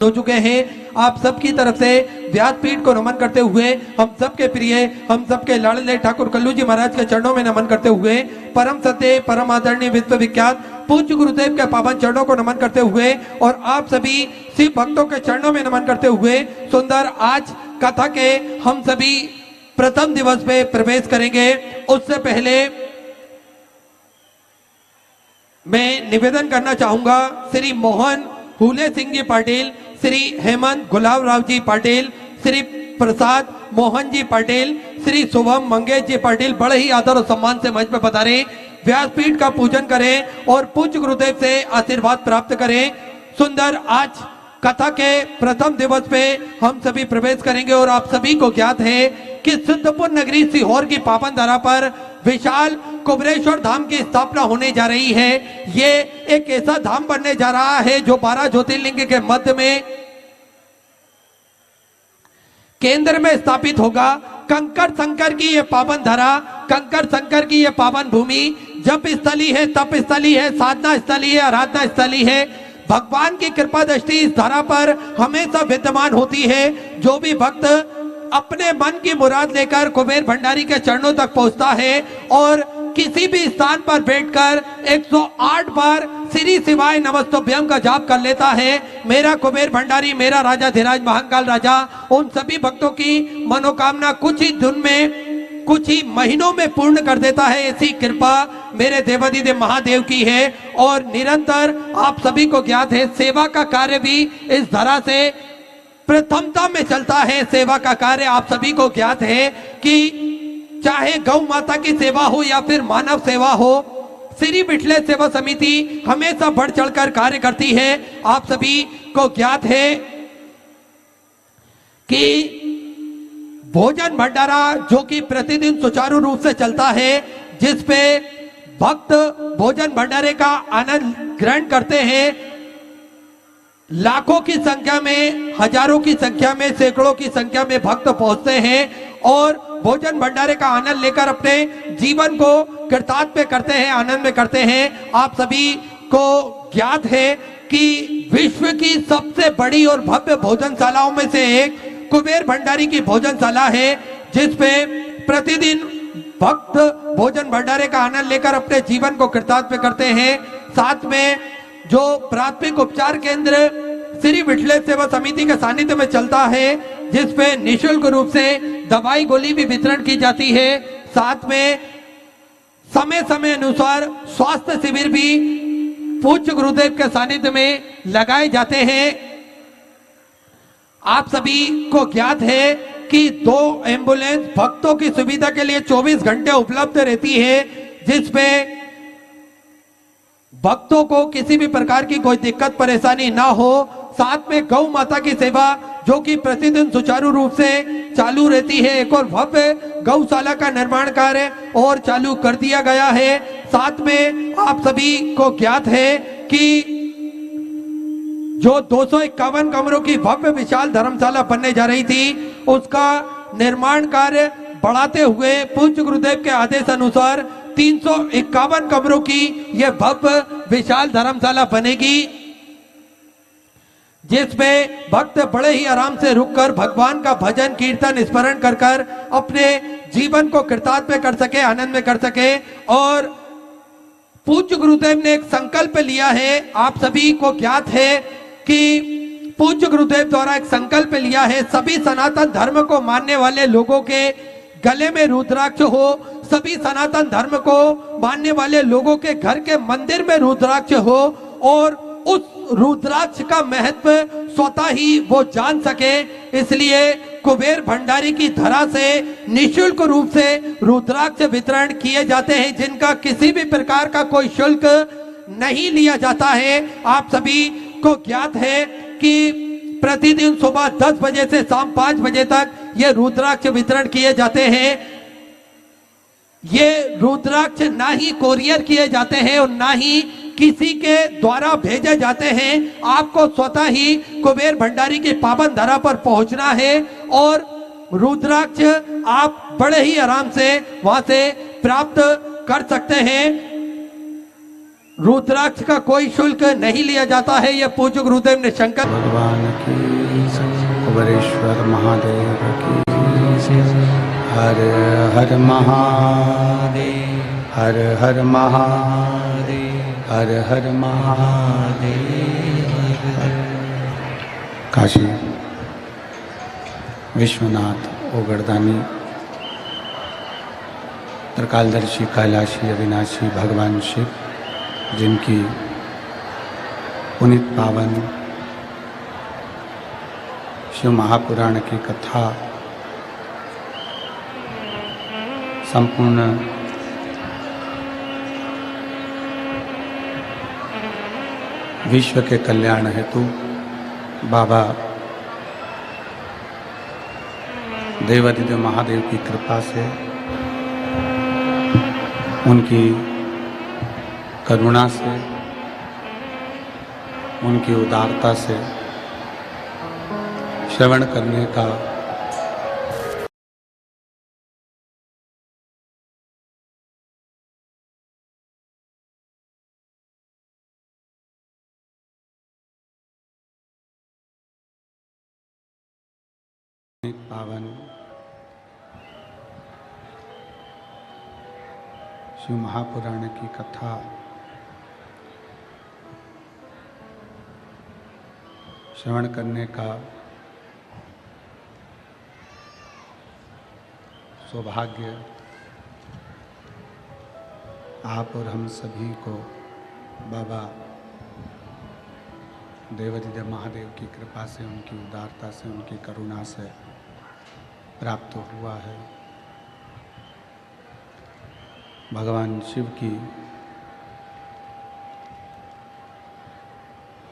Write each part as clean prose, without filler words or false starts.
हो चुके हैं। आप सबकी तरफ से व्यासपीठ को नमन करते हुए हम सबके प्रिय, हम सबके लाडले ठाकुर कल्लू जी महाराज के चरणों में नमन करते हुए परम सत्य, परम आदरणीय, विश्वविख्यात पूज्य गुरुदेव के पावन चरणों को नमन करते हुए और आप सभी शिव भक्तों के चरणों में नमन करते हुए सुंदर आज कथा के हम सभी प्रथम दिवस पे प्रवेश करेंगे। उससे पहले मैं निवेदन करना चाहूंगा, श्री मोहन हुले सिंह जी पाटिल, श्री हेमंत गुलाब राव जी पाटिल, श्री प्रसाद मोहन जी पाटिल, श्री शुभम मंगेश जी पाटिल बड़े ही आदर और सम्मान से मंच पे पधारे, व्यासपीठ का पूजन करें और पूज्य गुरुदेव से आशीर्वाद प्राप्त करें। सुंदर आज कथा के प्रथम दिवस पे हम सभी प्रवेश करेंगे और आप सभी को ज्ञात है कि सिद्धपुर नगरी सीहोर की पावन धरा पर विशाल कुबेरेश्वर धाम की स्थापना होने जा रही है। ये एक ऐसा धाम बनने जा रहा है जो 12 ज्योतिर्लिंग के मध्य में केंद्र में स्थापित होगा। कंकर शंकर की ये पावन धरा, कंकर शंकर की ये पावन भूमि जप स्थली है, तप स्थली है, साधना स्थली है, आराधना स्थली है। भगवान की कृपा दृष्टि इस धरा पर हमेशा विद्यमान होती है। जो भी भक्त अपने मन की मुराद लेकर कुबेर भंडारी के चरणों तक पहुंचता है और किसी भी स्थान पर बैठकर 108 बार श्री शिवाय नमस्तुभ्यम का जाप कर लेता है, मेरा कुबेर भंडारी, मेरा राजा धीराज महाकाल राजा उन सभी भक्तों की मनोकामना कुछ ही दिन में, कुछ ही महीनों में पूर्ण कर देता है। ऐसी कृपा मेरे देवाधिदेव महादेव की है और निरंतर आप सभी को ज्ञात है सेवा का कार्य भी इस धरा से प्रथमता में चलता है। सेवा का कार्य आप सभी को ज्ञात है कि चाहे गौ माता की सेवा हो या फिर मानव सेवा हो, श्री बिठले सेवा समिति हमेशा बढ़ चढ़कर कार्य करती है। आप सभी को ज्ञात है कि भोजन भंडारा जो कि प्रतिदिन सुचारू रूप से चलता है, जिसपे भक्त भोजन भंडारे का आनंद ग्रहण करते हैं। लाखों की संख्या में, हजारों की संख्या में, सैकड़ों की संख्या में भक्त पहुंचते हैं और भोजन भंडारे का आनंद लेकर अपने जीवन को कृतार्थ करते हैं, आनंद में करते हैं। आप सभी को ज्ञात है कि विश्व की सबसे बड़ी और भव्य भोजनशालाओं में से एक कुबेर भंडारी की भोजनशाला है, जिसपे प्रतिदिन भक्त भोजन भंडारे का आनंद लेकर अपने जीवन को कृतार्थ करते हैं। साथ में जो प्राथमिक उपचार केंद्र श्री बिठले सेवा समिति के सानिध्य में चलता है, जिसपे निःशुल्क रूप से दवाई गोली भी वितरण की जाती है। साथ में समय समय अनुसार स्वास्थ्य शिविर भी पूज्य गुरुदेव के सानिध्य में लगाए जाते हैं। आप सभी को ज्ञात है कि 2 एम्बुलेंस भक्तों की सुविधा के लिए 24 घंटे उपलब्ध रहती है, जिसपे भक्तों को किसी भी प्रकार की कोई दिक्कत परेशानी ना हो। साथ में गौ माता की सेवा जो कि प्रतिदिन सुचारू रूप से चालू रहती है। एक और भव्य गौशाला का निर्माण कार्य और चालू कर दिया गया है। साथ में आप सभी को ज्ञात है कि जो 251 कमरों की भव्य विशाल धर्मशाला बनने जा रही थी, उसका निर्माण कार्य बढ़ाते हुए पूज्य गुरुदेव के आदेश अनुसार 351 कमरों की यह भव्य विशाल धर्मशाला बनेगी, जिसमें भक्त बड़े ही आराम से रुककर भगवान का भजन कीर्तन स्मरण कर कर अपने जीवन को कृतार्थ में कर सके, आनंद में कर सके। और पूज्य गुरुदेव ने एक संकल्प लिया है, आप सभी को ज्ञात है कि पूज्य गुरुदेव द्वारा एक संकल्प लिया है, सभी सनातन धर्म को मानने वाले लोगों के गले में रुद्राक्ष हो, सभी सनातन धर्म को मानने वाले लोगों के घर के मंदिर में रुद्राक्ष हो और उस रुद्राक्ष का महत्व स्वतः ही वो जान सके। इसलिए कुबेर भंडारी की धरा से निःशुल्क रूप से रुद्राक्ष वितरण किए जाते हैं, जिनका किसी भी प्रकार का कोई शुल्क नहीं लिया जाता है। आप सभी को ज्ञात है कि प्रतिदिन सुबह 10 बजे से शाम 5 बजे तक ये रुद्राक्ष वितरण किए जाते हैं। ये रुद्राक्ष ना ही कोरियर किए जाते हैं और ना ही किसी के द्वारा भेजे जाते हैं। आपको स्वतः ही कुबेर भंडारी की पावन धरा पर पहुंचना है और रुद्राक्ष आप बड़े ही आराम से वहां से प्राप्त कर सकते हैं। रुद्राक्ष का कोई शुल्क नहीं लिया जाता है। यह पूज्य गुरुदेव ने शंकर भगवान की कुबेरेश्वर महादेव की हर हर महादेव हर हर महादेव हर हर महादेव। काशी विश्वनाथ ओगरदानी त्रिकालदर्शी कैलाशी अविनाशी भगवान शिव, जिनकी पुनित पावन शिव महापुराण की कथा संपूर्ण विश्व के कल्याण हेतु बाबा देवादिदेव महादेव की कृपा से, उनकी करुणा से, उनकी उदारता से श्रवण करने का पावन शिव महापुराण की कथा श्रवण करने का सौभाग्य आप और हम सभी को बाबा देवादिदेव महादेव की कृपा से, उनकी उदारता से, उनकी करुणा से प्राप्त हुआ है। भगवान शिव की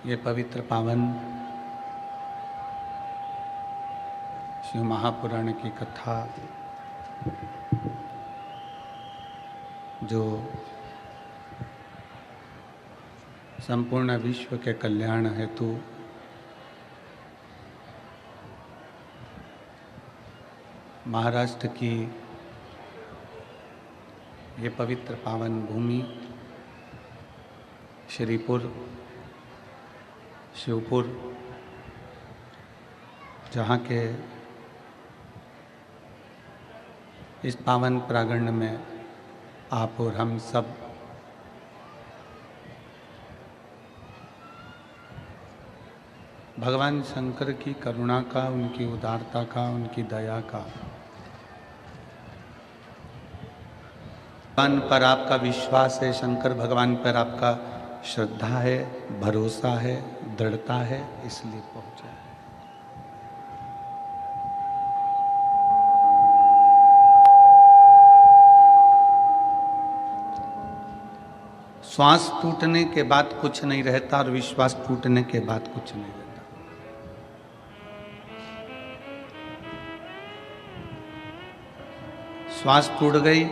ये पवित्र पावन शिव महापुराण की कथा जो संपूर्ण विश्व के कल्याण हेतु महाराष्ट्र की ये पवित्र पावन भूमि श्रीपुर शिवपुर, जहाँ के इस पावन प्रांगण में आप और हम सब भगवान शंकर की करुणा का, उनकी उदारता का, उनकी दया का, भगवान पर आपका विश्वास है, शंकर भगवान पर आपका श्रद्धा है, भरोसा है, दृढ़ता है, इसलिए पहुंचा है। श्वास टूटने के बाद कुछ नहीं रहता और विश्वास टूटने के बाद कुछ नहीं रहता। श्वास टूट गई,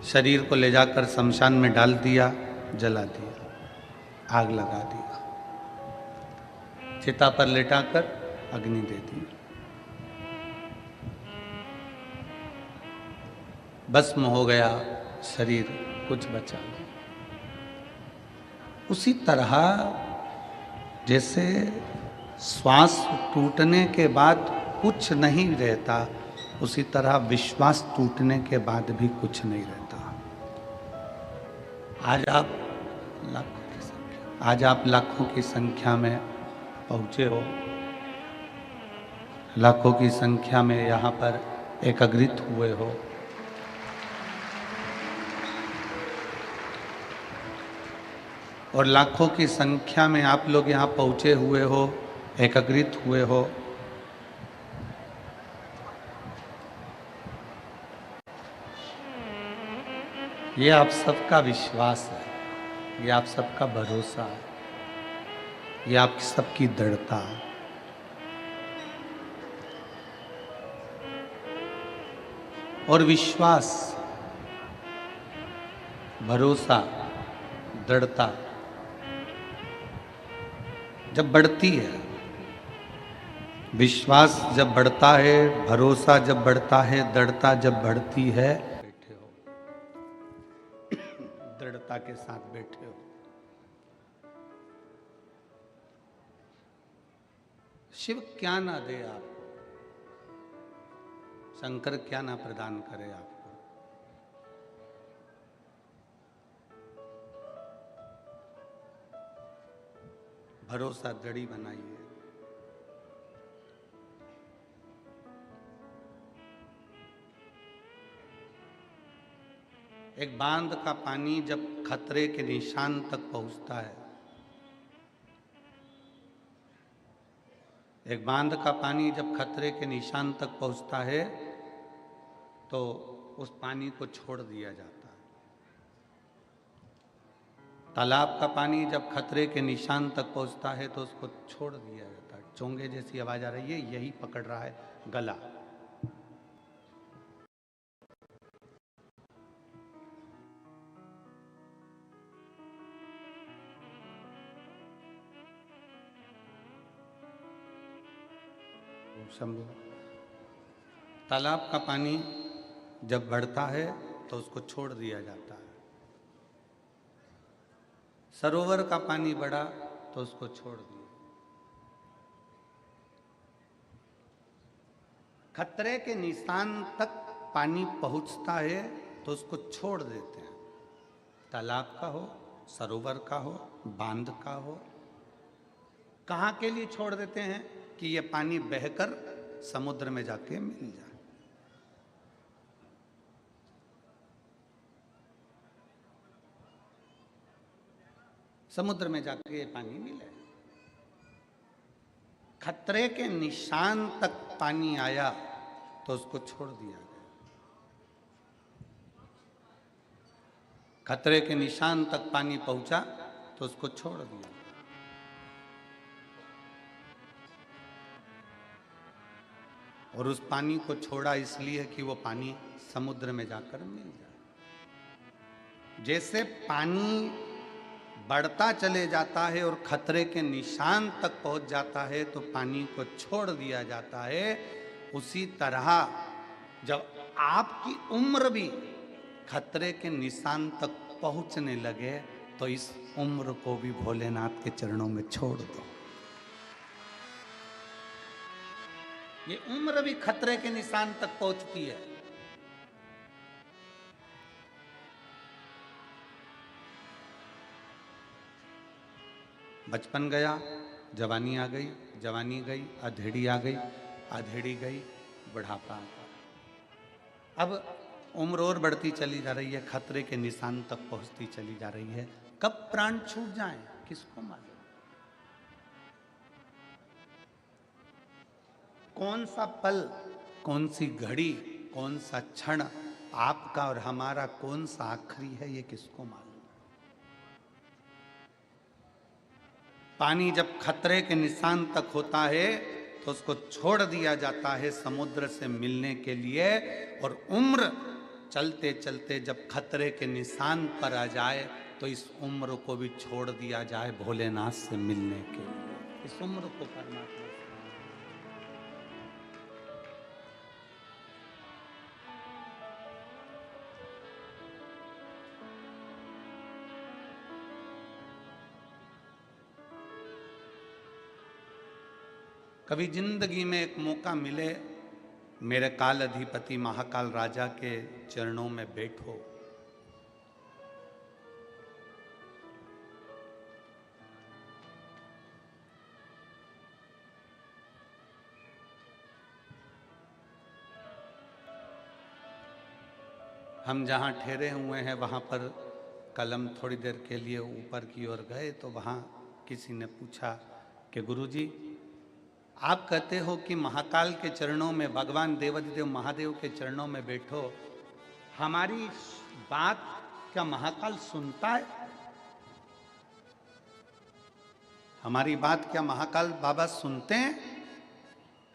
शरीर को ले जाकर शमशान में डाल दिया, जला दिया, आग लगा दिया, चिता पर लेटाकर अग्नि दे दी, भस्म हो गया शरीर, कुछ बचा नहीं। उसी तरह जैसे श्वास टूटने के बाद कुछ नहीं रहता, उसी तरह विश्वास टूटने के बाद भी कुछ नहीं रहता। आज आप लाखों की संख्या में पहुंचे हो, लाखों की संख्या में यहाँ पर एकत्रित हुए हो। और लाखों की संख्या में आप लोग यहाँ पहुंचे हुए हो, एकत्रित हुए हो। ये आप सबका विश्वास है, ये आप सबका भरोसा है, ये आप सबकी दृढ़ता है। और विश्वास, भरोसा, दृढ़ता जब बढ़ती है, विश्वास जब बढ़ता है, भरोसा जब बढ़ता है, दृढ़ता जब बढ़ती है, के साथ बैठे हो। शिव क्या ना दे आपको, शंकर क्या ना प्रदान करे आपको। भरोसा जड़ी बनाइए। एक बांध का पानी जब खतरे के निशान तक पहुंचता है, एक बांध का पानी जब खतरे के निशान तक पहुंचता है तो उस पानी को छोड़ दिया जाता है। तालाब का पानी जब खतरे के निशान तक पहुंचता है तो उसको छोड़ दिया जाता है। चोंगे जैसी आवाज आ रही है, यही पकड़ रहा है गला। शंभु, तालाब का पानी जब बढ़ता है तो उसको छोड़ दिया जाता है। सरोवर का पानी बढ़ा तो उसको छोड़ दिया। खतरे के निशान तक पानी पहुंचता है तो उसको छोड़ देते हैं। तालाब का हो, सरोवर का हो, बांध का हो, कहाँ के लिए छोड़ देते हैं कि ये पानी बहकर समुद्र में जाके मिल जाए। समुद्र में जाके ये पानी मिले। खतरे के निशान तक पानी आया तो उसको छोड़ दिया गया। खतरे के निशान तक पानी पहुंचा तो उसको छोड़ दिया। और उस पानी को छोड़ा इसलिए कि वो पानी समुद्र में जाकर मिल जाए। जैसे पानी बढ़ता चले जाता है और खतरे के निशान तक पहुंच जाता है तो पानी को छोड़ दिया जाता है, उसी तरह जब आपकी उम्र भी खतरे के निशान तक पहुंचने लगे तो इस उम्र को भी भोलेनाथ के चरणों में छोड़ दो। ये उम्र भी खतरे के निशान तक पहुंचती है। बचपन गया, जवानी आ गई, जवानी गई, अधेड़ी आ गई, अधेड़ी गई, बुढ़ापा आ गया। अब उम्र और बढ़ती चली जा रही है, खतरे के निशान तक पहुंचती चली जा रही है। कब प्राण छूट जाए किसको मालूम। कौन सा पल, कौन सी घड़ी, कौन सा क्षण आपका और हमारा कौन सा आखिरी है, ये किसको मालूम। पानी जब खतरे के निशान तक होता है तो उसको छोड़ दिया जाता है समुद्र से मिलने के लिए। और उम्र चलते चलते जब खतरे के निशान पर आ जाए तो इस उम्र को भी छोड़ दिया जाए भोलेनाथ से मिलने के लिए। इस उम्र को परमात्मा कभी जिंदगी में एक मौका मिले, मेरे काल अधिपति महाकाल राजा के चरणों में बैठो। हम जहाँ ठहरे हुए हैं वहाँ पर कलम थोड़ी देर के लिए ऊपर की ओर गए तो वहाँ किसी ने पूछा कि गुरुजी, आप कहते हो कि महाकाल के चरणों में, भगवान देवाधिदेव महादेव के चरणों में बैठो, हमारी बात क्या महाकाल सुनता है? हमारी बात क्या महाकाल बाबा सुनते हैं?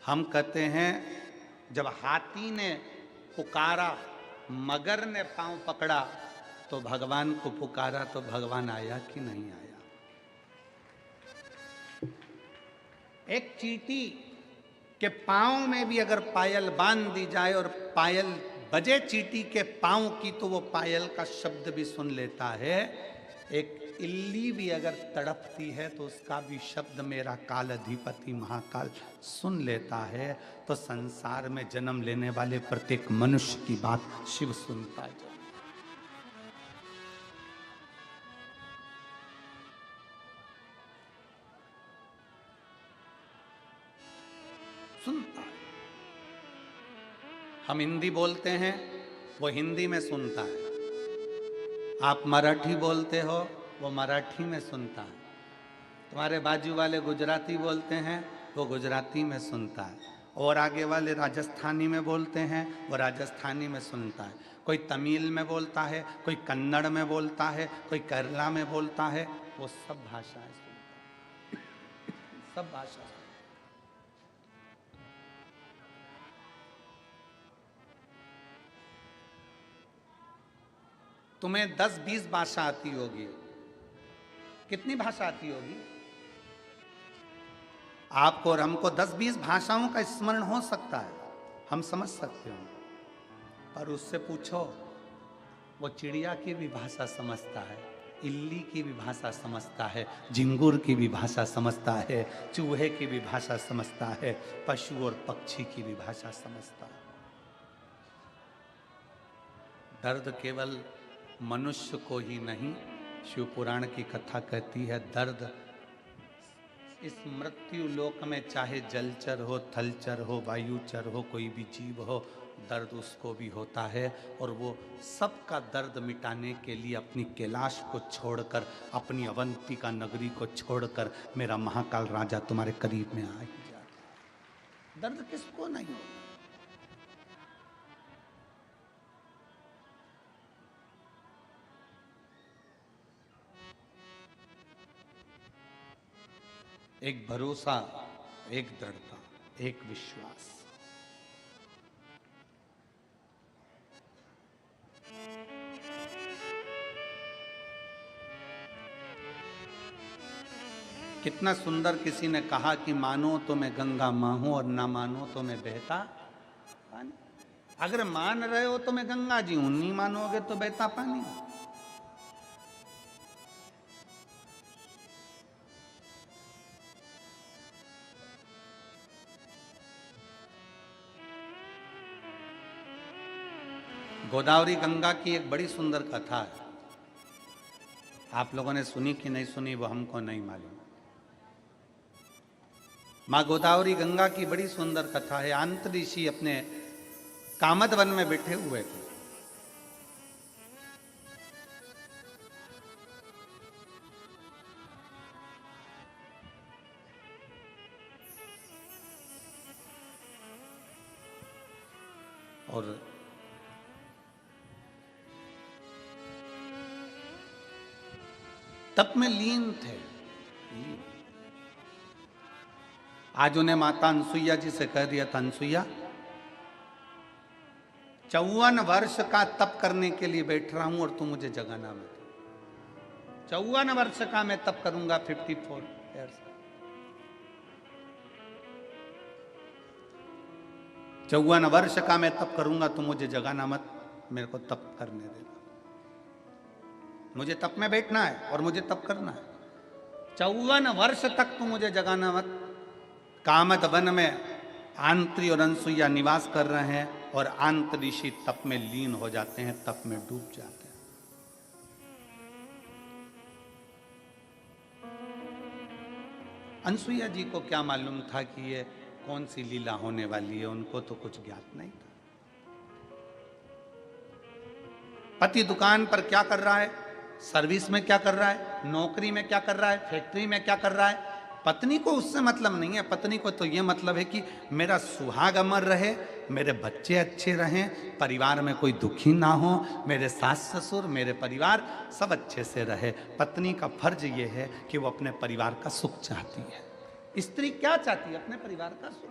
हम कहते हैं जब हाथी ने पुकारा, मगर ने पांव पकड़ा तो भगवान को पुकारा तो भगवान आया कि नहीं आया? एक चींटी के पांव में भी अगर पायल बांध दी जाए और पायल बजे चींटी के पांव की तो वो पायल का शब्द भी सुन लेता है। एक इल्ली भी अगर तड़पती है तो उसका भी शब्द मेरा काल अधिपति महाकाल सुन लेता है। तो संसार में जन्म लेने वाले प्रत्येक मनुष्य की बात शिव सुनता है। सुनता है। हम हिंदी बोलते हैं, वो हिंदी में सुनता है। आप मराठी बोलते हो, वो मराठी में सुनता है। तुम्हारे बाजू वाले गुजराती बोलते हैं, वो गुजराती में सुनता है। और आगे वाले राजस्थानी में बोलते हैं, वो राजस्थानी में सुनता है। कोई तमिल में बोलता है, कोई कन्नड़ में बोलता है, कोई केरला में बोलता है, वो सब भाषाएं सुनता है। सब भाषा। तुम्हें 10-20 भाषा आती होगी। कितनी भाषा आती होगी? आपको और हमको 10-20 भाषाओं का स्मरण हो सकता है, हम समझ सकते हो। पर उससे पूछो, वो चिड़िया की भी भाषा समझता है, इल्ली की भी भाषा समझता है, झिंगुर की भी भाषा समझता है, चूहे की भी भाषा समझता है, पशु और पक्षी की भी भाषा समझता है। दर्द केवल मनुष्य को ही नहीं, शिव पुराण की कथा कहती है, दर्द इस मृत्यु लोक में चाहे जलचर हो, थलचर हो, वायुचर हो, कोई भी जीव हो, दर्द उसको भी होता है। और वो सबका दर्द मिटाने के लिए अपनी कैलाश को छोड़कर, अपनी अवंतिका नगरी को छोड़कर मेरा महाकाल राजा तुम्हारे करीब में आ ही जाता है। दर्द किसको नहीं होता? एक भरोसा, एक दृढ़ता, एक विश्वास। कितना सुंदर किसी ने कहा कि मानो तो मैं गंगा मां हूं और ना मानो तो मैं बहता पानी। अगर मान रहे हो तो मैं गंगा जी हूं, नहीं मानोगे तो बहता पानी। गोदावरी गंगा की एक बड़ी सुंदर कथा है। आप लोगों ने सुनी कि नहीं सुनी वो हमको नहीं मालूम। माँ गोदावरी गंगा की बड़ी सुंदर कथा है। अंत ऋषि अपने कामद वन में बैठे हुए थे। और तप में लीन थे। आज उन्हें माता अनसुईया जी से कह दिया था, अनसुईया 54 वर्ष का तप करने के लिए बैठ रहा हूं और तू मुझे जगाना मत। 54 वर्ष का मैं तप करूंगा, 54 ईयर्स। 54 वर्ष का मैं तप करूंगा, तू मुझे जगाना मत, मेरे को तप करने दे। मुझे तप में बैठना है और मुझे तप करना है। 54 वर्ष तक तू मुझे जगाना मत। कामद वन में आंत्री और अनसुईया निवास कर रहे हैं और आंत ऋषि तप में लीन हो जाते हैं, तप में डूब जाते हैं। अनसुईया जी को क्या मालूम था कि ये कौन सी लीला होने वाली है, उनको तो कुछ ज्ञात नहीं था। पति दुकान पर क्या कर रहा है, सर्विस में क्या कर रहा है, नौकरी में क्या कर रहा है, फैक्ट्री में क्या कर रहा है, पत्नी को उससे मतलब नहीं है। पत्नी को तो ये मतलब है कि मेरा सुहाग अमर रहे, मेरे बच्चे अच्छे रहें, परिवार में कोई दुखी ना हो, मेरे सास ससुर, मेरे परिवार सब अच्छे से रहे। पत्नी का फर्ज ये है कि वो अपने परिवार का सुख चाहती है। स्त्री क्या चाहती है? अपने परिवार का सुख।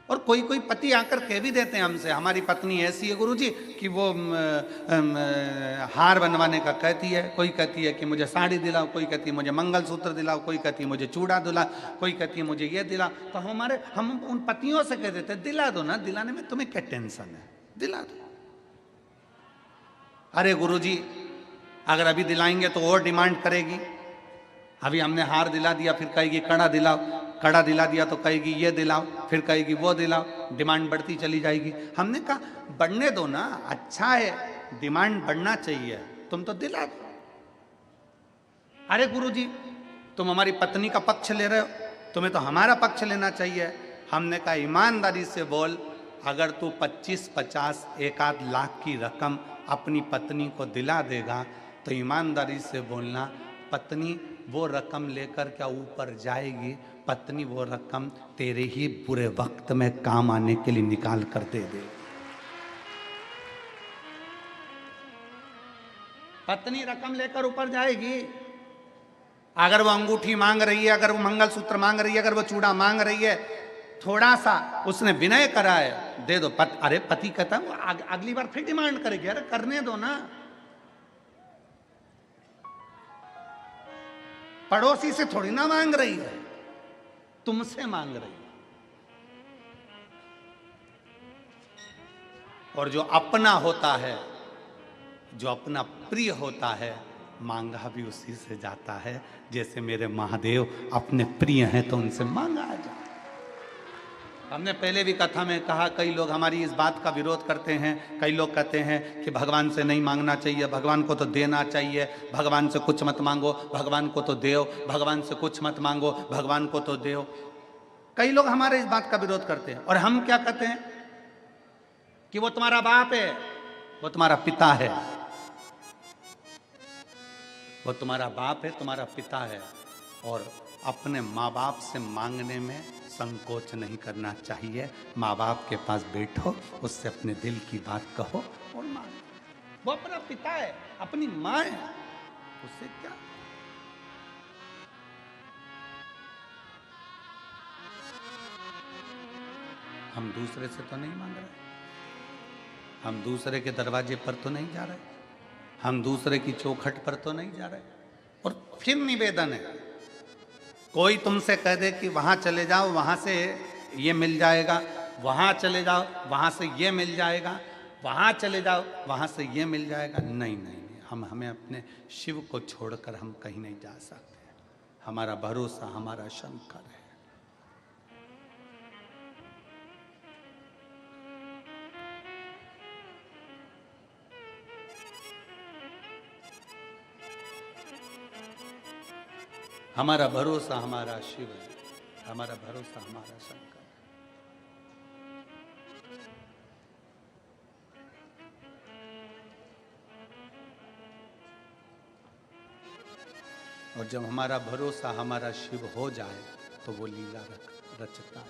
और कोई कोई पति आकर कह भी देते हैं हमसे, हमारी पत्नी ऐसी है गुरुजी कि वो हार बनवाने का कहती है, कोई कहती है कि मुझे साड़ी दिलाओ, कोई कहती है मुझे मंगलसूत्र दिलाओ, कोई कहती है मुझे चूड़ा दिलाओ, कोई कहती है मुझे ये दिलाओ। तो हम उन पतियों से कह देते हैं दिला दो ना, दिलाने में तुम्हें क्या टेंशन है, दिला दो। अरे गुरुजी अगर अभी दिलाएंगे तो और डिमांड करेगी। अभी हमने हार दिला दिया, फिर कहेगी कड़ा दिलाओ, कड़ा दिला दिया तो कहेगी ये दिलाओ, फिर कहेगी वो दिलाओ, डिमांड बढ़ती चली जाएगी। हमने कहा बढ़ने दो ना, अच्छा है, डिमांड बढ़ना चाहिए, तुम तो दिला दो। अरे गुरुजी तुम हमारी पत्नी का पक्ष ले रहे हो, तुम्हें तो हमारा पक्ष लेना चाहिए। हमने कहा ईमानदारी से बोल, अगर तू 25-50 एक आध लाख की रकम अपनी पत्नी को दिला देगा तो ईमानदारी से बोलना, पत्नी वो रकम लेकर क्या ऊपर जाएगी? पत्नी वो रकम तेरे ही बुरे वक्त में काम आने के लिए निकाल कर दे दे। पत्नी रकम लेकर ऊपर जाएगी। अगर वो अंगूठी मांग रही है, अगर वो मंगलसूत्र मांग रही है, अगर वो चूड़ा मांग रही है, थोड़ा सा उसने विनय करा है, दे दो। अरे पति कहता है अगली बार फिर डिमांड करेगी, अरे करने दो ना। पड़ोसी से थोड़ी ना मांग रही है, तुमसे मांग रही है। और जो अपना होता है, जो अपना प्रिय होता है, मांगा भी उसी से जाता है। जैसे मेरे महादेव अपने प्रिय हैं तो उनसे मांगा जाता है। हमने पहले भी कथा में कहा, कई लोग हमारी इस बात का विरोध करते हैं। कई लोग कहते हैं कि भगवान से नहीं मांगना चाहिए, भगवान को तो देना चाहिए, भगवान से कुछ मत मांगो, भगवान को तो देओ, भगवान से कुछ मत मांगो, भगवान को तो देओ। कई लोग हमारे इस बात का विरोध करते हैं। और हम क्या कहते हैं कि वो तुम्हारा बाप है, वो तुम्हारा पिता है, वो तुम्हारा बाप है, तुम्हारा पिता है। और अपने माँ बाप से मांगने में संकोच नहीं करना चाहिए। माँ बाप के पास बैठो, उससे अपने दिल की बात कहो और मांगो। वो अपना पिता है, अपनी माँ है, उससे क्या। हम दूसरे से तो नहीं मांग रहे, हम दूसरे के दरवाजे पर तो नहीं जा रहे, हम दूसरे की चौखट पर तो नहीं जा रहे। और फिर निवेदन है, कोई तुमसे कह दे कि वहां चले जाओ, वहां से ये मिल जाएगा, वहां चले जाओ, वहां से ये मिल जाएगा, वहां चले जाओ, वहां से ये मिल जाएगा, नहीं नहीं नहीं, हमें अपने शिव को छोड़कर हम कहीं नहीं जा सकते। हमारा भरोसा हमारा शंकर है। हमारा भरोसा हमारा शिव है, हमारा भरोसा हमारा शंकर है। और जब हमारा भरोसा हमारा शिव हो जाए तो वो लीला रचता है।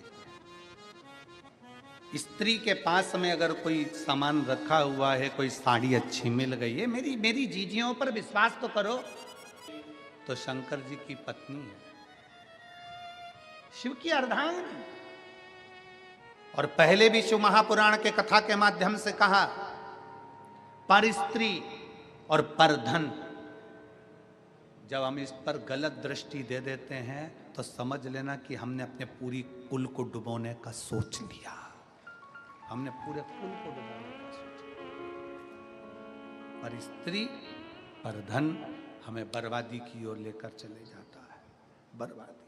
स्त्री के पास में अगर कोई सामान रखा हुआ है, कोई साड़ी अच्छी मिल गई है, मेरी जीजियों पर विश्वास तो करो, तो शंकर जी की पत्नी है, शिव की अर्धांगिनी। और पहले भी शिव महापुराण के कथा के माध्यम से कहा, पर स्त्री और पर धन। जब हम इस पर गलत दृष्टि दे देते हैं तो समझ लेना कि हमने अपने पूरी कुल को डुबोने का सोच लिया, हमने पूरे कुल को डुबोने का सोच लिया। पर स्त्री पर धन हमें बर्बादी की ओर लेकर चले जाता है, बर्बादी।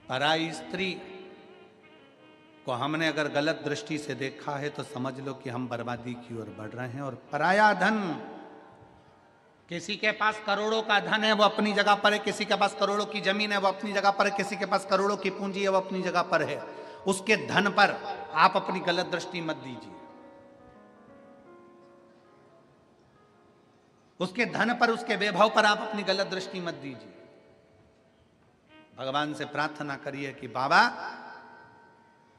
पराई स्त्री को हमने अगर गलत दृष्टि से देखा है तो समझ लो कि हम बर्बादी की ओर बढ़ रहे हैं। और पराया धन, किसी के पास करोड़ों का धन है वो अपनी जगह पर है, किसी के पास करोड़ों की जमीन है वो अपनी जगह पर है, किसी के पास करोड़ों की पूंजी है वो अपनी जगह पर है। उसके धन पर आप अपनी गलत दृष्टि मत दीजिए, उसके धन पर, उसके वैभव पर आप अपनी गलत दृष्टि मत दीजिए। भगवान से प्रार्थना करिए कि बाबा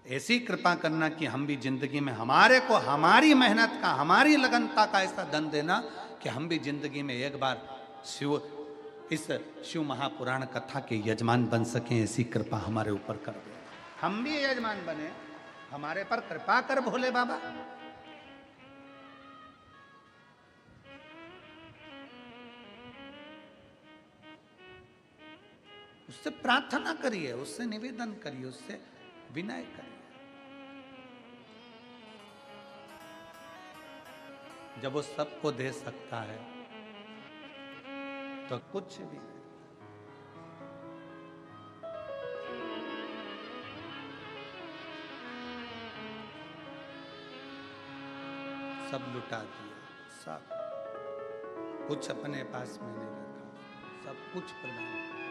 ऐसी कृपा करना कि हम भी जिंदगी में, हमारे को हमारी मेहनत का, हमारी लगनता का ऐसा धन देना कि हम भी जिंदगी में एक बार शिव इस शिव महापुराण कथा के यजमान बन सकें, ऐसी कृपा हमारे ऊपर कर दे। हम भी यजमान बने, हमारे पर कृपा कर भोले बाबा। उससे प्रार्थना करिए, उससे निवेदन करिए, उससे विनय करिए। जब वो सबको दे सकता है तो कुछ भी नहीं। सब लुटा दिया, सब कुछ अपने पास में नहीं रखा, सब कुछ प्रदान किया।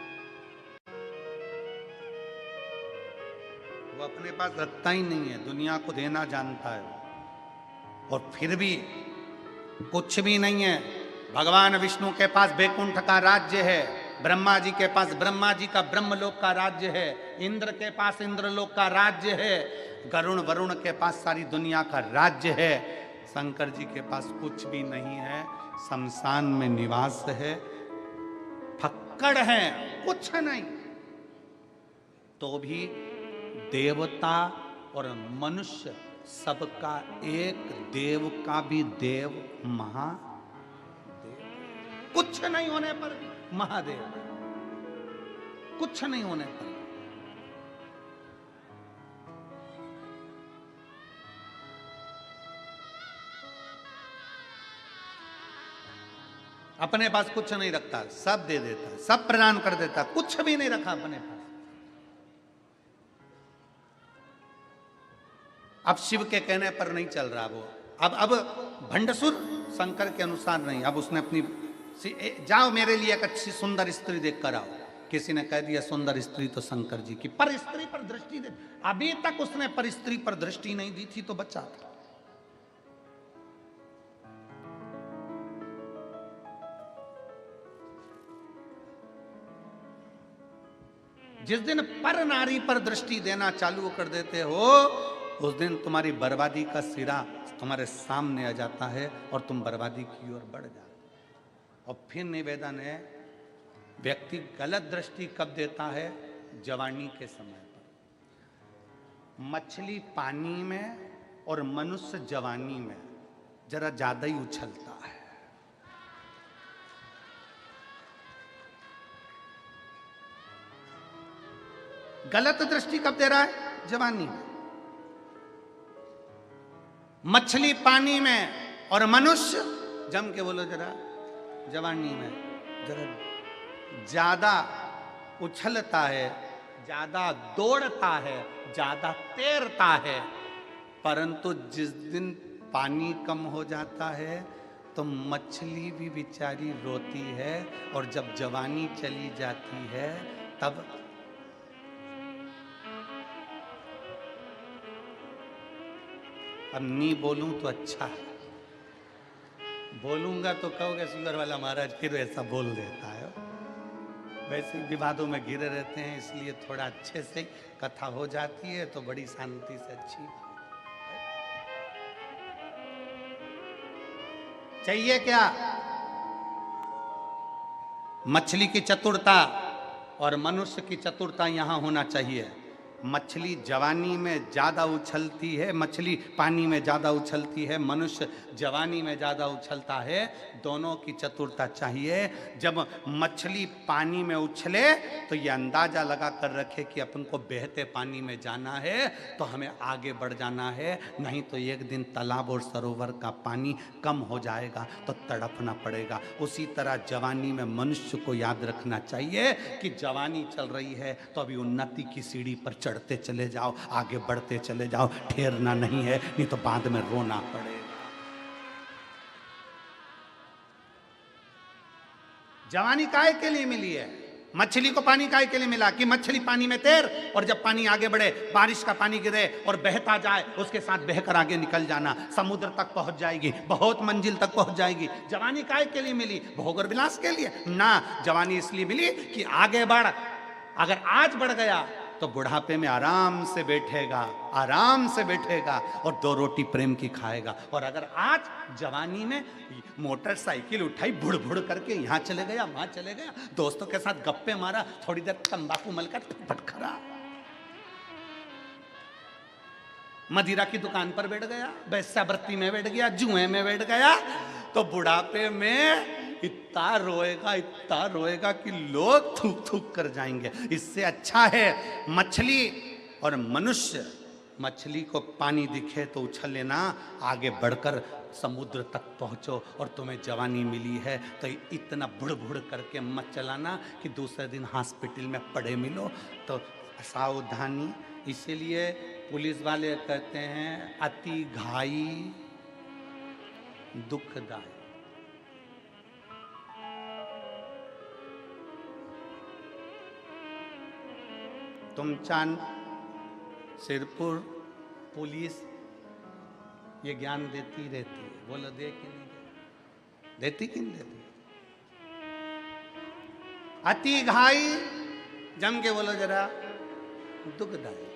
वो अपने पास रखता ही नहीं है, दुनिया को देना जानता है, और फिर भी कुछ भी नहीं है। भगवान विष्णु के पास बैकुंठ का राज्य है, ब्रह्मा जी के पास ब्रह्मा जी का ब्रह्मलोक का राज्य है, इंद्र के पास इंद्रलोक का राज्य है, गरुण वरुण के पास सारी दुनिया का राज्य है। शंकर जी के पास कुछ भी नहीं है, शमशान में निवास है, फक्कड़ है, कुछ नहीं। तो भी देवता और मनुष्य सबका एक, देव का भी देव महादेव। कुछ नहीं होने पर भी महादेव, कुछ नहीं होने पर। अपने पास कुछ नहीं रखता, सब दे देता, सब प्रदान कर देता, कुछ भी नहीं रखा अपने पास। अब शिव के कहने पर नहीं चल रहा वो, अब भंडसुर शंकर के अनुसार नहीं। अब उसने अपनी, जाओ मेरे लिए एक अच्छी सुंदर स्त्री देख कर आओ। किसी ने कह दिया सुंदर स्त्री तो शंकर जी की, पर स्त्री पर दृष्टि दे। अभी तक उसने पर स्त्री पर दृष्टि नहीं दी थी तो बचा था। जिस दिन पर नारी पर दृष्टि देना चालू कर देते हो, उस दिन तुम्हारी बर्बादी का सिरा तुम्हारे सामने आ जाता है और तुम बर्बादी की ओर बढ़ जाते हो। और फिर निवेदन है, व्यक्ति गलत दृष्टि कब देता है? जवानी के समय पर। मछली पानी में और मनुष्य जवानी में जरा ज्यादा ही उछलता है। गलत दृष्टि कब दे रहा है? जवानी में। मछली पानी में और मनुष्य, जम के बोलो जरा, जवानी में जरा ज्यादा उछलता है, ज्यादा दौड़ता है, ज्यादा तैरता है। परंतु जिस दिन पानी कम हो जाता है तो मछली भी बेचारी रोती है, और जब जवानी चली जाती है तब अब नहीं बोलूं तो अच्छा है, बोलूंगा तो कहोगे शुगर वाला महाराज फिर ऐसा बोल देता है। वैसे विवादों में घिरे रहते हैं, इसलिए थोड़ा अच्छे से कथा हो जाती है तो बड़ी शांति से अच्छी। चाहिए क्या? मछली की चतुरता और मनुष्य की चतुरता यहां होना चाहिए। मछली जवानी में ज्यादा उछलती है, मछली पानी में ज्यादा उछलती है, मनुष्य जवानी में ज्यादा उछलता है। दोनों की चतुरता चाहिए। जब मछली पानी में उछले तो ये अंदाजा लगा कर रखे कि अपन को बहते पानी में जाना है, तो हमें आगे बढ़ जाना है, नहीं तो एक दिन तालाब और सरोवर का पानी कम हो जाएगा तो तड़पना पड़ेगा। उसी तरह जवानी में मनुष्य को याद रखना चाहिए कि जवानी चल रही है तो अभी उन्नति की सीढ़ी पर चढ़ते चले जाओ, आगे बढ़ते चले जाओ, ठहरना नहीं है, नहीं तो बाद में रोना पड़ेगा। जवानी काहे के लिए मिली है? मछली को पानी काहे के लिए मिला? कि मछली पानी में तैर, और जब पानी आगे बढ़े, बारिश का पानी गिरे और बहता जाए, उसके साथ बहकर आगे निकल जाना, समुद्र तक पहुंच जाएगी, बहुत मंजिल तक पहुंच जाएगी। जवानी काहे के लिए मिली? भोग और विलास के लिए ना। जवानी इसलिए मिली कि आगे बढ़, अगर आज बढ़ गया तो बुढ़ापे में आराम से बैठेगा, आराम से बैठेगा और 2 रोटी प्रेम की खाएगा। और अगर आज जवानी में मोटरसाइकिल उठाई, बुड़ बुड़ करके यहाँ चले गया, वहां चले गया, दोस्तों के साथ गप्पे मारा, थोड़ी देर तंबाकू मलकर फटखरा, मदिरा की दुकान पर बैठ गया, वेश्यावृत्ति में बैठ गया, जुए में बैठ गया, तो बुढ़ापे में इतना रोएगा कि लोग थूक थूक कर जाएंगे। इससे अच्छा है मछली और मनुष्य, मछली को पानी दिखे तो उछल लेना, आगे बढ़कर समुद्र तक पहुंचो, और तुम्हें जवानी मिली है तो इतना बुड़ बुड़ करके मत चलाना कि दूसरे दिन हॉस्पिटल में पड़े मिलो। तो सावधानी। इसीलिए पुलिस वाले कहते हैं अति घाई दुखदायक। तुम चांद सिरपुर पुलिस ये ज्ञान देती रहती है, बोलो दे कि नहीं देती कि नहीं देती? अति घाई, जम के बोलो जरा, दुखदायी।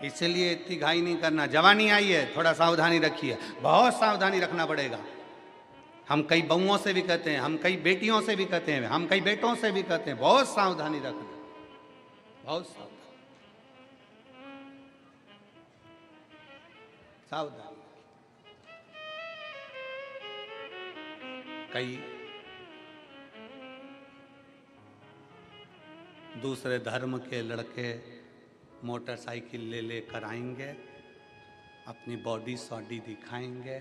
इसलिए इतनी घाई नहीं करना। जवानी आई है, थोड़ा सावधानी रखिए, बहुत सावधानी रखना पड़ेगा। हम कई बहुओं से भी कहते हैं, हम कई बेटियों से भी कहते हैं, हम कई बेटों से भी कहते हैं, बहुत सावधानी रखना, बहुत सावधानी, सावधानी। कई दूसरे धर्म के लड़के मोटरसाइकिल ले लेकर आएंगे, अपनी बॉडी सॉडी दिखाएंगे,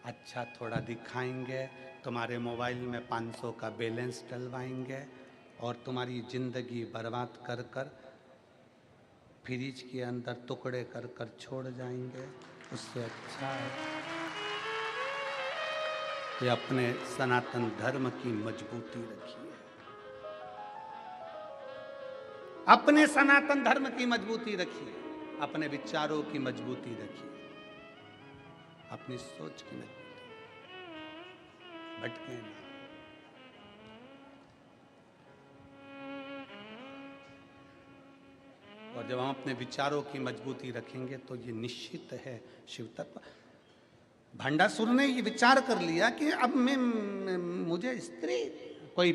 अच्छा थोड़ा दिखाएंगे, तुम्हारे मोबाइल में 500 का बैलेंस डलवाएंगे और तुम्हारी ज़िंदगी बर्बाद कर कर फ्रिज के अंदर टुकड़े कर कर छोड़ जाएंगे। उससे अच्छा है कि अपने सनातन धर्म की मजबूती रखिए, अपने सनातन धर्म की मजबूती रखिए, अपने विचारों की मजबूती रखिए, अपनी सोच की मजबूती, भटके ना। और जब हम अपने विचारों की मजबूती रखेंगे तो ये निश्चित है शिव तत्व। भंडासुर ने ये विचार कर लिया कि अब मुझे स्त्री, कोई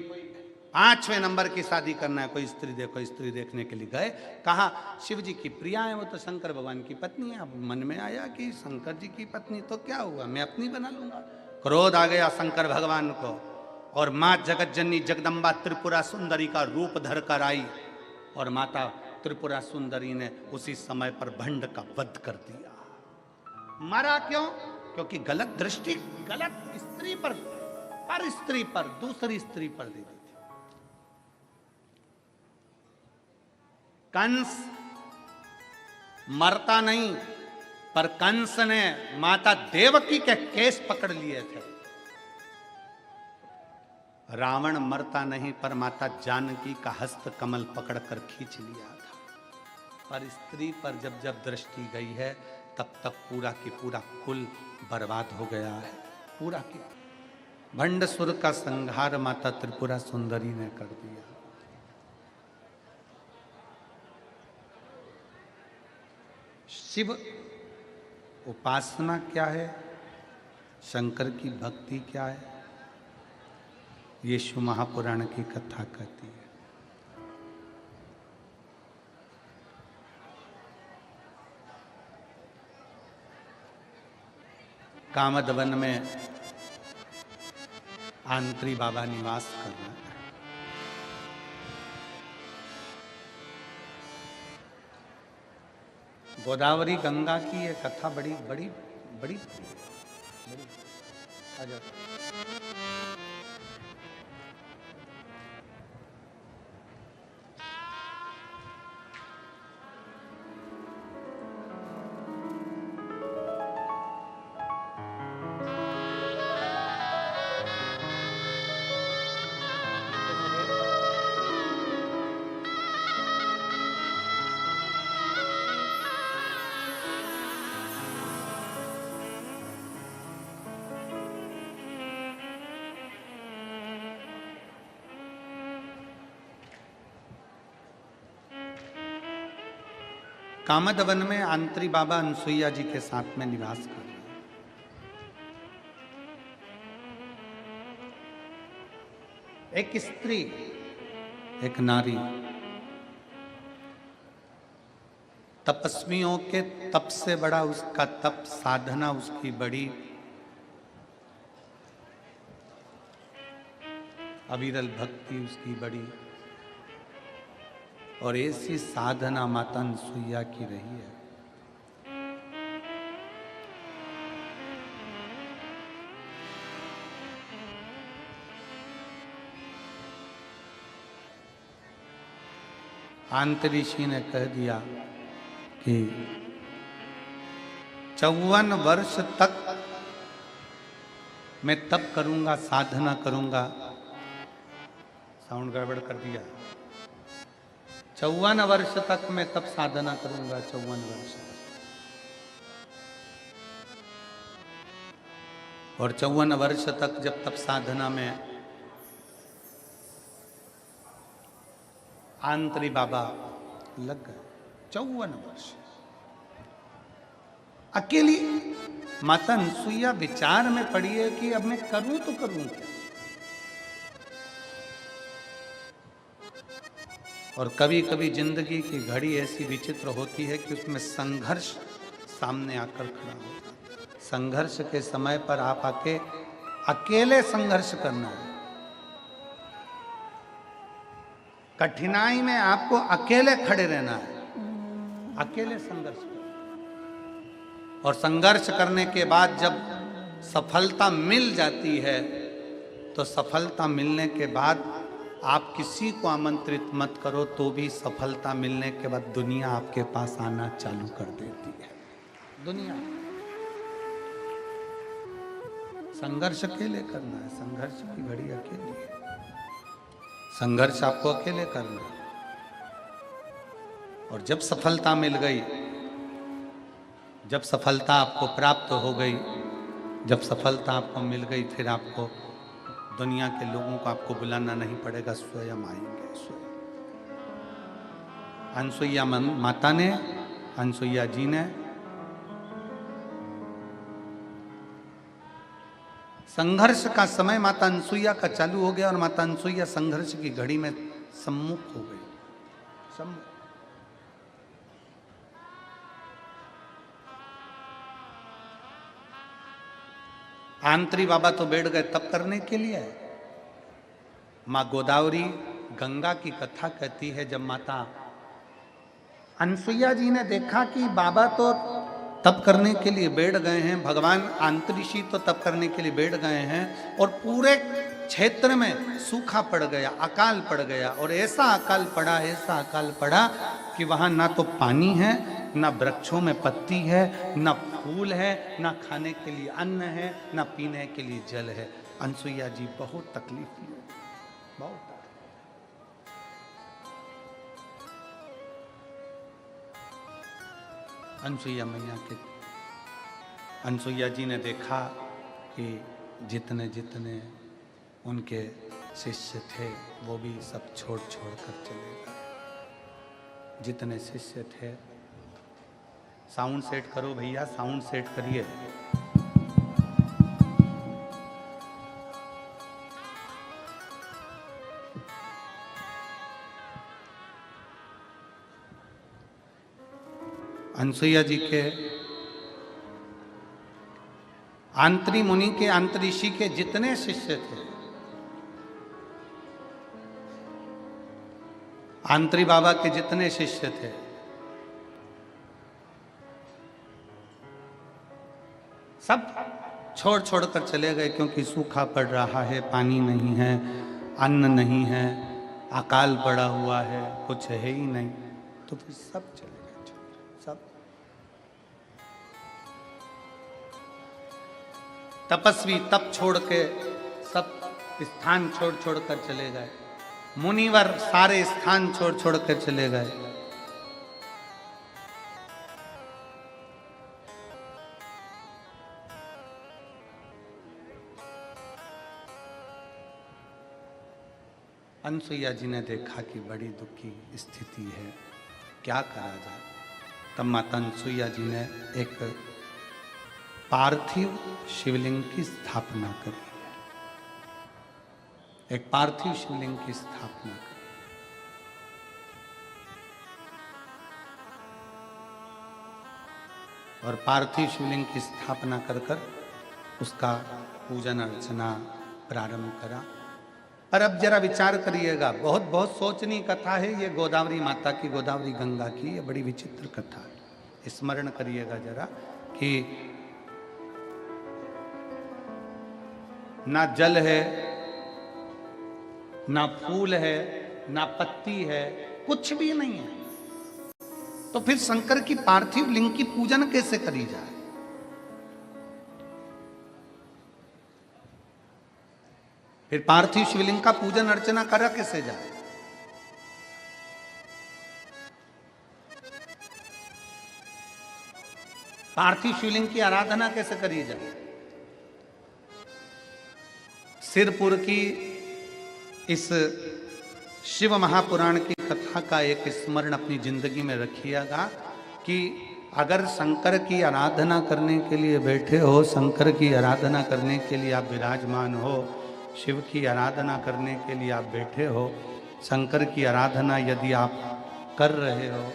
5वें नंबर की शादी करना है, कोई स्त्री देखो, स्त्री देखने के लिए गए, कहा शिव जी की प्रिया है, वो तो शंकर भगवान की पत्नी है। अब मन में आया कि शंकर जी की पत्नी तो क्या हुआ, मैं अपनी बना लूंगा। क्रोध आ गया शंकर भगवान को, और माँ जगत जननी जगदम्बा त्रिपुरा सुंदरी का रूप धर कर आई, और माता त्रिपुरा सुंदरी ने उसी समय पर भंड का वध कर दिया। मरा क्यों? क्योंकि गलत दृष्टि, गलत स्त्री पर स्त्री पर, दूसरी स्त्री पर दे दी थी। कंस मरता नहीं, पर कंस ने माता देवकी के केस पकड़ लिए थे। रावण मरता नहीं, पर माता जानकी का हस्त कमल पकड़कर खींच लिया था। पर स्त्री पर जब जब दृष्टि गई है, तब तक पूरा की पूरा कुल बर्बाद हो गया है। पूरा की भंडसुर का संहार माता त्रिपुरा सुंदरी ने कर दिया। शिव उपासना क्या है, शंकर की भक्ति क्या है, यीशु महापुराण की कथा कहती है। कामदवन में आंत्री बाबा निवास कर रहे हैं। गोदावरी गंगा की ये कथा बड़ी बड़ी बड़ी, बड़ी। आ जाओ। कामदवन में आंत्री बाबा अनसुईया जी के साथ में निवास कर रहे हैं। एक स्त्री, एक नारी तपस्वियों के तप से बड़ा उसका तप, साधना उसकी बड़ी, अविरल भक्ति उसकी बड़ी, और ऐसी साधना माता अनसुईया की रही है। आंत ऋषि ने कह दिया कि 54 वर्ष तक मैं तप करूंगा, साधना करूंगा। साउंड गड़बड़ कर दिया। 54 वर्ष तक मैं तप साधना करूंगा, 54 वर्ष। और 54 वर्ष तक जब तप साधना में आंतरी बाबा लग गए, 54 वर्ष अकेली माता अनसुईया विचार में पड़ी है कि अब मैं करूं तो करूं क्या। और कभी कभी जिंदगी की घड़ी ऐसी विचित्र होती है कि उसमें संघर्ष सामने आकर खड़ा होता है। संघर्ष के समय पर आप अकेले संघर्ष करना है। कठिनाई में आपको अकेले खड़े रहना है, अकेले संघर्ष करना। और संघर्ष करने के बाद जब सफलता मिल जाती है तो सफलता मिलने के बाद आप किसी को आमंत्रित मत करो तो भी सफलता मिलने के बाद दुनिया आपके पास आना चालू कर देती है। दुनिया संघर्ष अकेले करना है, संघर्ष की घड़ी अकेली है, संघर्ष आपको अकेले करना है। और जब सफलता मिल गई, जब सफलता आपको प्राप्त हो गई, जब सफलता आपको मिल गई, फिर आपको दुनिया के लोगों को आपको बुलाना नहीं पड़ेगा, स्वयं आएंगे। स्वयं अनसुईया माता ने, अनसुईया जी ने संघर्ष का समय माता अनसुईया का चालू हो गया और माता अनसुईया संघर्ष की घड़ी में सम्मुख हो गई। सम्मुख आंतरी बाबा तो बैठ गए तप करने के लिए। माँ गोदावरी गंगा की कथा कहती है, जब माता अनसुईया जी ने देखा कि बाबा तो तप करने के लिए बैठ गए हैं, भगवान आंतरिषि तो तप करने के लिए बैठ गए हैं और पूरे क्षेत्र में सूखा पड़ गया, अकाल पड़ गया। और ऐसा अकाल पड़ा, ऐसा अकाल पड़ा कि वहां ना तो पानी है, ना वृक्षों में पत्ती है, ना फूल है, ना खाने के लिए अन्न है, ना पीने के लिए जल है। अनसुईया जी बहुत तकलीफ हुई, बहुत। अनसुईया मैया के, अनसुईया जी ने देखा कि जितने जितने उनके शिष्य थे वो भी सब छोड़ छोड़ कर चले गए। जितने शिष्य थे, साउंड सेट करो भैया, साउंड सेट करिए। अनसुईया जी के, आंतरी मुनि के, आंतरिषि के जितने शिष्य थे, आंतरी बाबा के जितने शिष्य थे, सब छोड़ छोड़ कर चले गए, क्योंकि सूखा पड़ रहा है, पानी नहीं है, अन्न नहीं है, अकाल पड़ा हुआ है, कुछ है ही नहीं। तो फिर सब चले गए, सब। तपस्वी तप छोड़ के सब स्थान छोड़ छोड़ कर चले गए, मुनिवर सारे स्थान छोड़ छोड़ कर चले गए। अनसुईया जी ने देखा कि बड़ी दुखी स्थिति है, क्या करा जाए। तब माता अनसुईया जी ने एक पार्थिव शिवलिंग की स्थापना करी है, एक पार्थिव शिवलिंग की स्थापना करी। और पार्थिव शिवलिंग की स्थापना कर कर उसका पूजन अर्चना प्रारंभ करा। पर अब जरा विचार करिएगा, बहुत बहुत सोचनीय कथा है ये, गोदावरी माता की, गोदावरी गंगा की, ये बड़ी विचित्र कथा है। स्मरण करिएगा जरा कि ना जल है, ना फूल है, ना पत्ती है, कुछ भी नहीं है, तो फिर शंकर की पार्थिव लिंग की पूजन कैसे करी जाए? फिर पार्थिव शिवलिंग का पूजन अर्चना करा कैसे जाए? पार्थिव शिवलिंग की आराधना कैसे करी जाए? सिरपुर की इस शिव महापुराण की कथा का एक स्मरण अपनी जिंदगी में रखिएगा कि अगर शंकर की आराधना करने के लिए बैठे हो, शंकर की आराधना करने के लिए आप विराजमान हो, शिव की आराधना करने के लिए आप बैठे हो, शंकर की आराधना यदि आप कर रहे हो,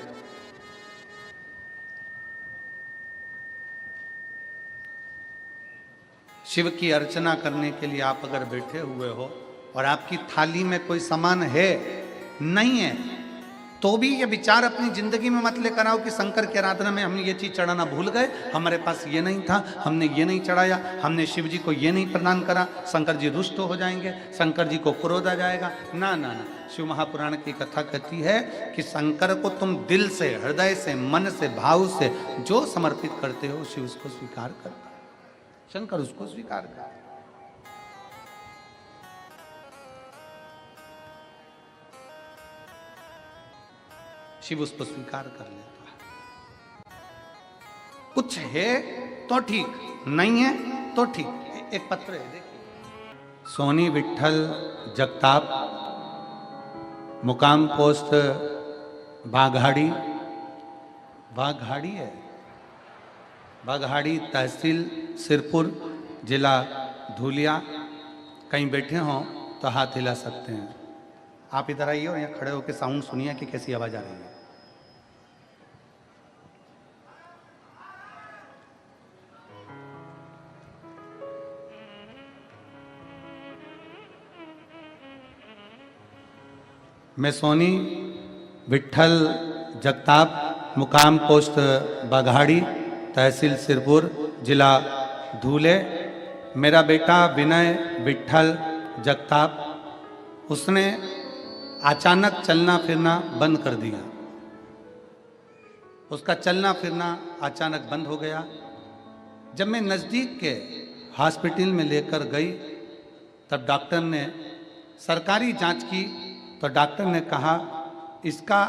शिव की अर्चना करने के लिए आप अगर बैठे हुए हो और आपकी थाली में कोई सामान है, नहीं है, तो भी ये विचार अपनी जिंदगी में मत लेकर आओ कि शंकर की आराधना में हमने ये चीज चढ़ाना भूल गए, हमारे पास ये नहीं था, हमने ये नहीं चढ़ाया, हमने शिव जी को ये नहीं प्रदान करा, शंकर जी रुष्ट हो जाएंगे, शंकर जी को क्रोध आ जाएगा। ना ना ना, शिव महापुराण की कथा कहती है कि शंकर को तुम दिल से, हृदय से, मन से, भाव से जो समर्पित करते हो, शिव उसको स्वीकार करता है, शंकर उसको स्वीकार करता है। शिव उसको स्वीकार कर लेता है। कुछ है तो ठीक, नहीं है तो ठीक। एक पत्र है देखिए, सोनी विठल जगताप, मुकाम पोस्ट बाघाड़ी, बाघाड़ी है, बाघाड़ी तहसील सिरपुर, जिला धूलिया। कहीं बैठे हों तो हाथ हिला सकते हैं। आप इधर आइए और यहाँ खड़े होकर साउंड सुनिए कि कैसी आवाज आ रही है। मैं सोनी विठल जगताप, मुकाम पोस्ट बाघाड़ी, तहसील सिरपुर, जिला धूले। मेरा बेटा विनय विठल जगताप, उसने अचानक चलना फिरना बंद कर दिया। उसका चलना फिरना अचानक बंद हो गया। जब मैं नज़दीक के हॉस्पिटल में लेकर गई तब डॉक्टर ने सरकारी जांच की तो डॉक्टर ने कहा इसका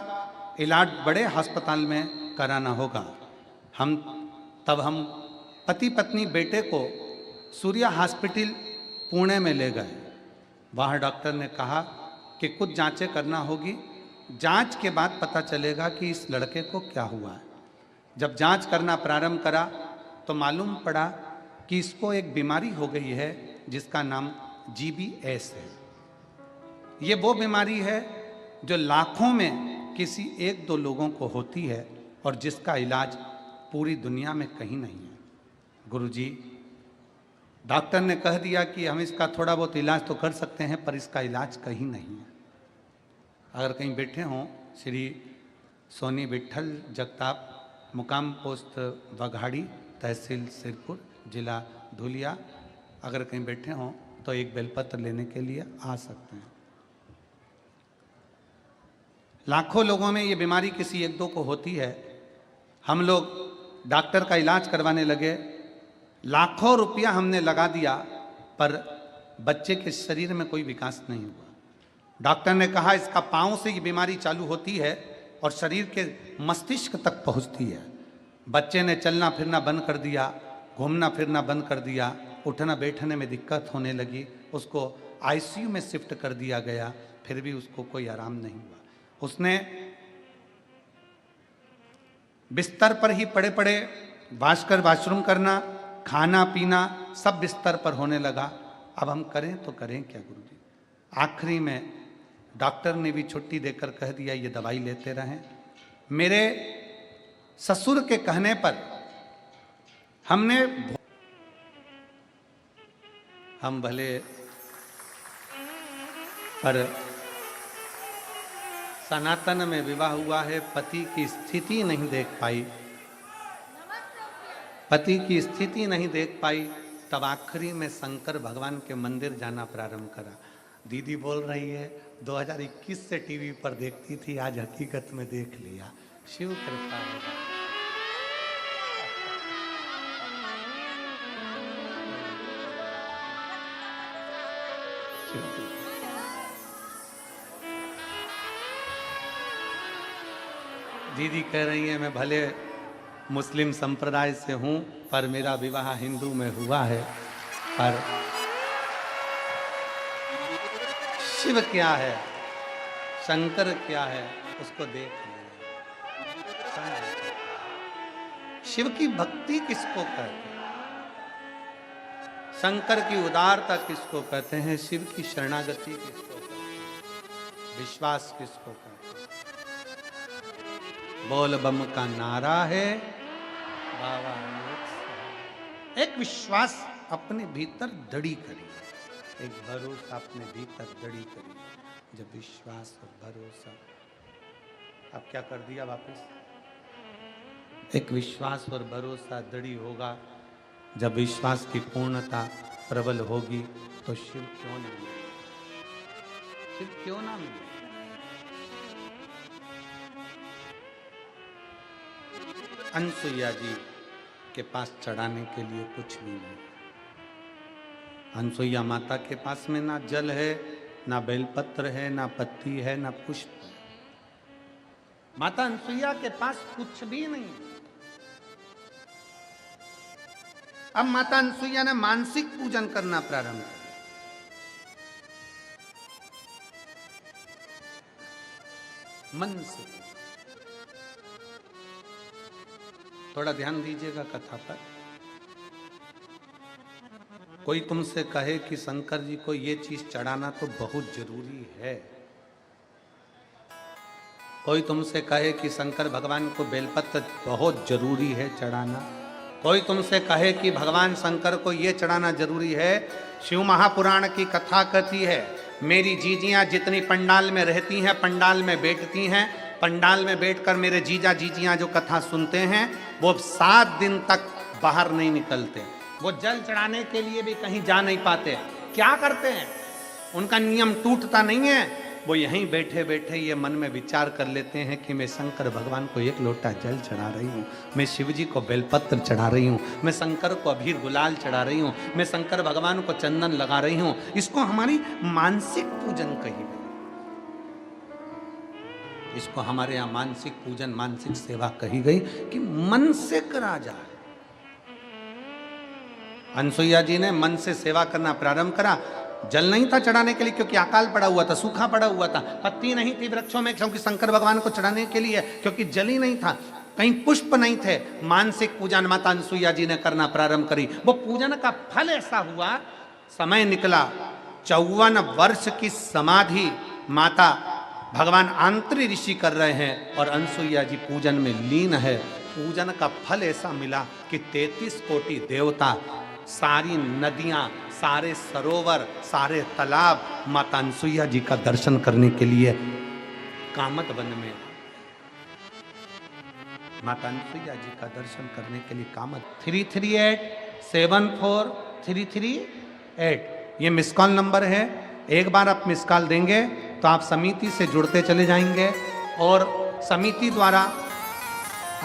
इलाज बड़े अस्पताल में कराना होगा। हम पति पत्नी बेटे को सूर्या हॉस्पिटल पुणे में ले गए। वहाँ डॉक्टर ने कहा कि कुछ जांचें करना होगी, जांच के बाद पता चलेगा कि इस लड़के को क्या हुआ है। जब जांच करना प्रारंभ करा तो मालूम पड़ा कि इसको एक बीमारी हो गई है जिसका नाम GBS है। ये वो बीमारी है जो लाखों में किसी एक दो लोगों को होती है और जिसका इलाज पूरी दुनिया में कहीं नहीं है। गुरुजी, डॉक्टर ने कह दिया कि हम इसका थोड़ा बहुत इलाज तो कर सकते हैं पर इसका इलाज कहीं नहीं है। अगर कहीं बैठे हों श्री सोनी विठल जगताप, मुकाम पोस्ट बघाड़ी, तहसील सिरपुर, जिला धुलिया, अगर कहीं बैठे हों तो एक बेलपत्र लेने के लिए आ सकते हैं। लाखों लोगों में ये बीमारी किसी एक दो को होती है। हम लोग डॉक्टर का इलाज करवाने लगे, लाखों रुपया हमने लगा दिया पर बच्चे के शरीर में कोई विकास नहीं हुआ। डॉक्टर ने कहा इसका पाँव से ये बीमारी चालू होती है और शरीर के मस्तिष्क तक पहुंचती है। बच्चे ने चलना फिरना बंद कर दिया, घूमना फिरना बंद कर दिया, उठना बैठने में दिक्कत होने लगी, उसको ICU में शिफ्ट कर दिया गया, फिर भी उसको कोई आराम नहीं हुआ। उसने बिस्तर पर ही पड़े पड़े वाशरूम करना, खाना पीना सब बिस्तर पर होने लगा। अब हम करें तो करें क्या गुरुजी? आखिरी में डॉक्टर ने भी छुट्टी देकर कह दिया ये दवाई लेते रहें। मेरे ससुर के कहने पर हम भले पर सनातन में विवाह हुआ है, पति की स्थिति नहीं देख पाई, पति की स्थिति नहीं देख पाई, तब आखिरी में शंकर भगवान के मंदिर जाना प्रारंभ करा। दीदी बोल रही है 2021 से टीवी पर देखती थी, आज हकीकत में देख लिया। शिव कृपा है। दीदी कह रही है मैं भले मुस्लिम संप्रदाय से हूं पर मेरा विवाह हिंदू में हुआ है, पर शिव क्या है, शंकर क्या है उसको देख लिया। शिव की भक्ति किसको कहते हैं, शंकर की उदारता किसको कहते हैं, शिव की शरणागति किसको कहते हैं, विश्वास किसको कहते हैं। बोल बम का नारा है बाबा, एक विश्वास अपने भीतर दृढ़ करिए, एक भरोसा अपने भीतर दृढ़ करिए। जब विश्वास और भरोसा, अब क्या कर दिया वापस, एक विश्वास और भरोसा दृढ़ होगा। जब विश्वास की पूर्णता प्रबल होगी तो शिव क्यों नहीं मिले, शिव क्यों ना मिले। अनसुईया जी के पास चढ़ाने के लिए कुछ भी नहीं। अनसुईया माता के पास में ना जल है, ना बेलपत्र है, ना पत्ती है, ना पुष्प है। माता अनसुईया के पास कुछ भी नहीं। अब माता अनसुईया ने मानसिक पूजन करना प्रारंभ किया। मन से थोड़ा ध्यान दीजिएगा कथा पर। कोई तुमसे कहे कि शंकर जी को ये चीज चढ़ाना तो बहुत जरूरी है, कोई तुमसे कहे कि शंकर भगवान को बेलपत्र बहुत जरूरी है चढ़ाना, कोई तुमसे कहे कि भगवान शंकर को ये चढ़ाना जरूरी है। शिव महापुराण की कथा कहती है मेरी जीजियां जितनी पंडाल में रहती हैं, पंडाल में बैठती हैं, पंडाल में बैठकर मेरे जीजा जीजियां जो कथा सुनते हैं वो 7 दिन तक बाहर नहीं निकलते। वो जल चढ़ाने के लिए भी कहीं जा नहीं पाते। क्या करते हैं, उनका नियम टूटता नहीं है, वो यहीं बैठे बैठे ये मन में विचार कर लेते हैं कि मैं शंकर भगवान को 1 लोटा जल चढ़ा रही हूँ, मैं शिव जी को बेलपत्र चढ़ा रही हूँ, मैं शंकर को अबीर गुलाल चढ़ा रही हूँ, मैं शंकर भगवान को चंदन लगा रही हूँ। इसको हमारी मानसिक पूजन कही गई, इसको हमारे यहाँ मानसिक पूजन, मानसिक सेवा कही गई कि मन से करा जाए। अनसुईया जी ने मन से सेवा करना प्रारंभ करा। जल नहीं था चढ़ाने के लिए क्योंकि अकाल पड़ा हुआ था, सूखा पड़ा हुआ था, पत्ती नहीं थी वृक्षों में क्योंकि शंकर भगवान को चढ़ाने के लिए, क्योंकि जल ही नहीं था, कहीं पुष्प नहीं थे। मानसिक पूजन माता अनसुईया जी ने करना प्रारंभ करी। वो पूजन का फल ऐसा हुआ, समय निकला 54 वर्ष की समाधि माता भगवान आंतरी ऋषि कर रहे हैं और अनसुईया जी पूजन में लीन है। पूजन का फल ऐसा मिला कि 33 कोटि देवता, सारी नदियां, सारे सरोवर, सारे तालाब माता अनसुईया जी का दर्शन करने के लिए कामत वन में, माता अनसुईया जी का दर्शन करने के लिए कामत। 338743338 ये मिस कॉल नंबर है। एक बार आप मिस कॉल देंगे तो आप समिति से जुड़ते चले जाएंगे और समिति द्वारा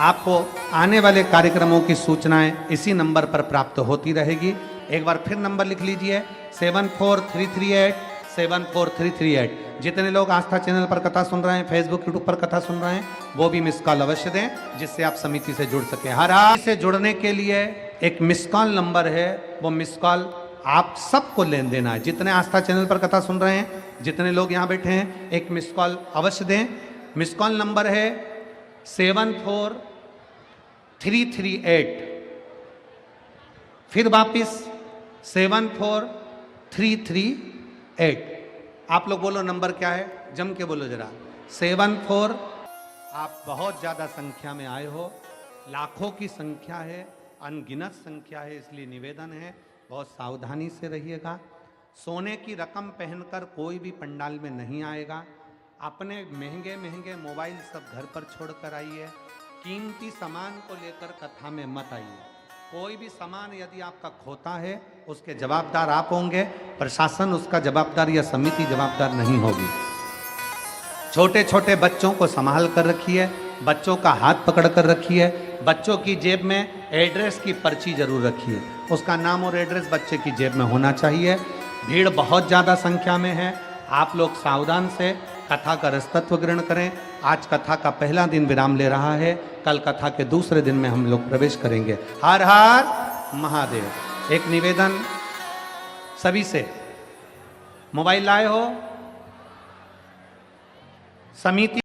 आपको आने वाले कार्यक्रमों की सूचनाएं इसी नंबर पर प्राप्त होती रहेगी। एक बार फिर नंबर लिख लीजिए 74338 जितने लोग आस्था चैनल पर कथा सुन रहे हैं, फेसबुक यूट्यूब पर कथा सुन रहे हैं, वो भी मिस कॉल अवश्य दें जिससे आप समिति से जुड़ सके। हर हाल से जुड़ने के लिए एक मिस कॉल नंबर है, वो मिस कॉल आप सबको लेन देना है। जितने आस्था चैनल पर कथा सुन रहे हैं, जितने लोग यहाँ बैठे हैं, एक मिस कॉल अवश्य दें। मिस कॉल नंबर है 7438 338, फिर वापिस 74338। आप लोग बोलो नंबर क्या है, जम के बोलो जरा। 74। आप बहुत ज्यादा संख्या में आए हो, लाखों की संख्या है, अनगिनत संख्या है, इसलिए निवेदन है बहुत सावधानी से रहिएगा। सोने की रकम पहनकर कोई भी पंडाल में नहीं आएगा। अपने महंगे महंगे मोबाइल सब घर पर छोड़कर आइए। कीमती सामान को लेकर कथा में मत आइए। कोई भी सामान यदि आपका खोता है उसके जवाबदार आप होंगे, प्रशासन उसका जवाबदार या समिति जवाबदार नहीं होगी। छोटे छोटे बच्चों को संभाल कर रखिए, बच्चों का हाथ पकड़ कर रखिए, बच्चों की जेब में एड्रेस की पर्ची जरूर रखिए, उसका नाम और एड्रेस बच्चे की जेब में होना चाहिए। भीड़ बहुत ज़्यादा संख्या में है, आप लोग सावधान से कथा का रसतत्व ग्रहण करें। आज कथा का पहला दिन विराम ले रहा है, कल कथा के दूसरे दिन में हम लोग प्रवेश करेंगे। हर हर महादेव। एक निवेदन सभी से, मोबाइल लाए हो, समिति